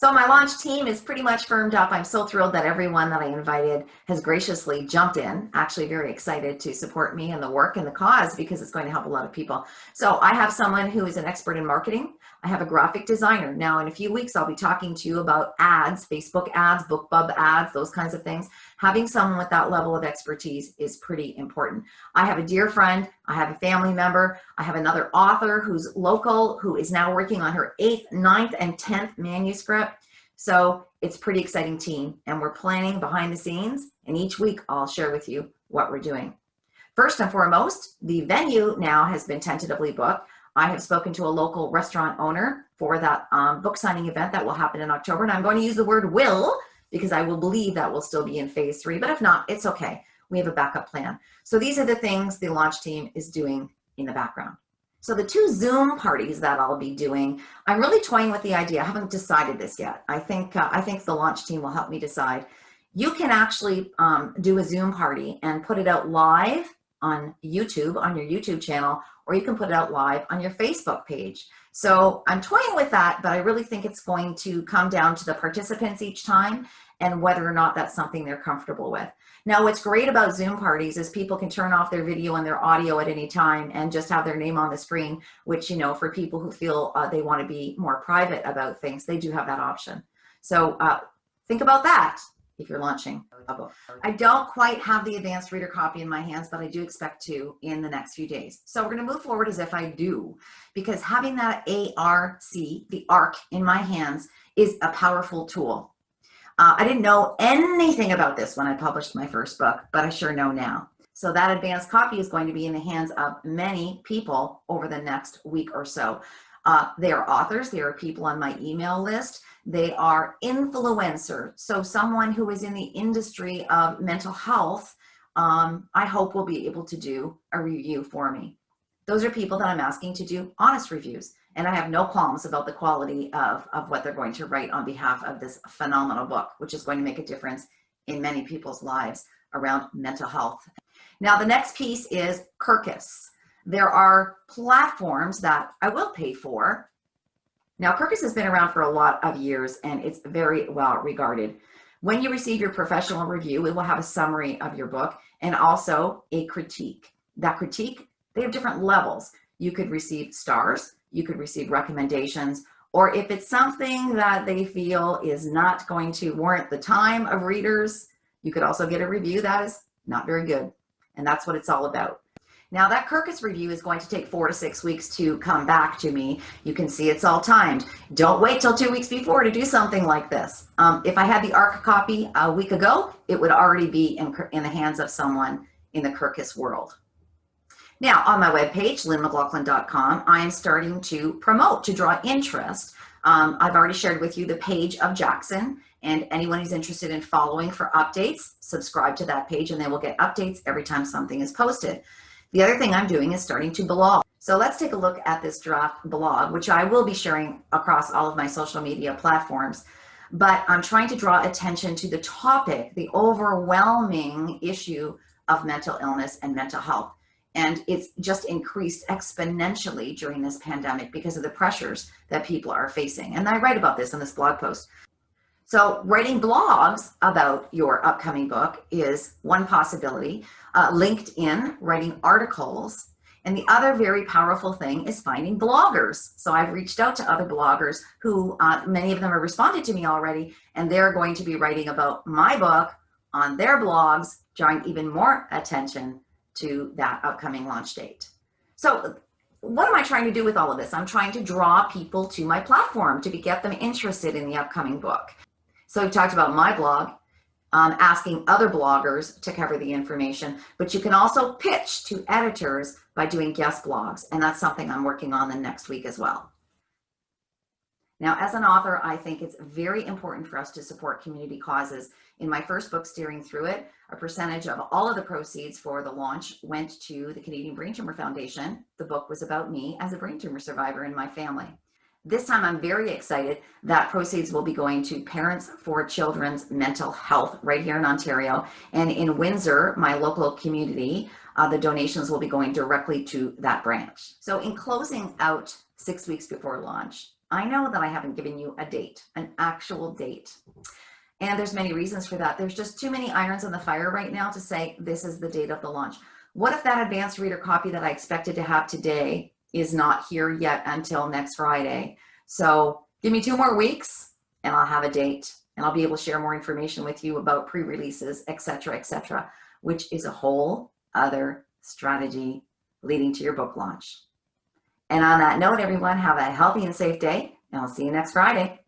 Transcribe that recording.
So my launch team is pretty much firmed up. I'm so thrilled that everyone that I invited has graciously jumped in, actually very excited to support me and the work and the cause because it's going to help a lot of people. So I have someone who is an expert in marketing. I have a graphic designer. Now in a few weeks, I'll be talking to you about ads, Facebook ads, BookBub ads, those kinds of things. Having someone with that level of expertise is pretty important. I have a dear friend, I have a family member, I have another author who's local, who is now working on her 8th, 9th, and 10th manuscript. So it's a pretty exciting team, and we're planning behind the scenes, and each week I'll share with you what we're doing. First and foremost, the venue now has been tentatively booked. I have spoken to a local restaurant owner for that book signing event that will happen in October, and I'm going to use the word will because I will believe that will still be in phase 3, but if not, it's okay. We have a backup plan. So these are the things the launch team is doing in the background. So the 2 Zoom parties that I'll be doing, I'm really toying with the idea. I haven't decided this yet. I think the launch team will help me decide. You can actually do a Zoom party and put it out live on YouTube, on your YouTube channel, or you can put it out live on your Facebook page. So I'm toying with that, but I really think it's going to come down to the participants each time and whether or not that's something they're comfortable with. Now, what's great about Zoom parties is people can turn off their video and their audio at any time and just have their name on the screen, which, you know, for people who feel they want to be more private about things, they do have that option. So think about that if you're launching a book. I don't quite have the advanced reader copy in my hands, but I do expect to in the next few days. So we're going to move forward as if I do, because having that ARC, the ARC in my hands is a powerful tool. I didn't know anything about this when I published my first book, but I sure know now. So that advanced copy is going to be in the hands of many people over the next week or so. They are authors, they are people on my email list, they are influencers. So someone who is in the industry of mental health, I hope will be able to do a review for me. Those are people that I'm asking to do honest reviews. And I have no qualms about the quality of what they're going to write on behalf of this phenomenal book, which is going to make a difference in many people's lives around mental health. Now, the next piece is Kirkus. There are platforms that I will pay for. Now, Kirkus has been around for a lot of years, and it's very well regarded. When you receive your professional review, it will have a summary of your book and also a critique. That critique, they have different levels. You could receive stars, you could receive recommendations, or if it's something that they feel is not going to warrant the time of readers, you could also get a review that is not very good. And that's what it's all about. Now that Kirkus review is going to take 4 to 6 weeks to come back to me. You can see it's all timed. Don't wait till 2 weeks before to do something like this. If I had the ARC copy a week ago, it would already be in the hands of someone in the Kirkus world. Now, on my webpage, lynnmclaughlin.com, I am starting to promote, to draw interest. I've already shared with you the page of Jackson, and anyone who's interested in following for updates, subscribe to that page and they will get updates every time something is posted. The other thing I'm doing is starting to blog. So let's take a look at this draft blog, which I will be sharing across all of my social media platforms. But I'm trying to draw attention to the topic, the overwhelming issue of mental illness and mental health. And it's just increased exponentially during this pandemic because of the pressures that people are facing. And I write about this in this blog post. So writing blogs about your upcoming book is one possibility. LinkedIn, writing articles. And the other very powerful thing is finding bloggers. So I've reached out to other bloggers who, many of them have responded to me already, and they're going to be writing about my book on their blogs, drawing even more attention to that upcoming launch date. So what am I trying to do with all of this? I'm trying to draw people to my platform to get them interested in the upcoming book. So we talked about my blog, asking other bloggers to cover the information, but you can also pitch to editors by doing guest blogs, and that's something I'm working on the next week as well. Now, as an author, I think it's very important for us to support community causes. In my first book, Steering Through It, a percentage of all of the proceeds for the launch went to the Canadian Brain Tumor Foundation. The book was about me as a brain tumor survivor and my family. This time, I'm very excited that proceeds will be going to Parents for Children's Mental Health right here in Ontario. And in Windsor, my local community, the donations will be going directly to that branch. So in closing out 6 weeks before launch, I know that I haven't given you a date, an actual date. And there's many reasons for that. There's just too many irons in the fire right now to say this is the date of the launch. What if that advanced reader copy that I expected to have today is not here yet until next Friday? So give me 2 more weeks and I'll have a date, and I'll be able to share more information with you about pre-releases, etc., which is a whole other strategy leading to your book launch. And on that note, everyone, have a healthy and safe day, and I'll see you next Friday.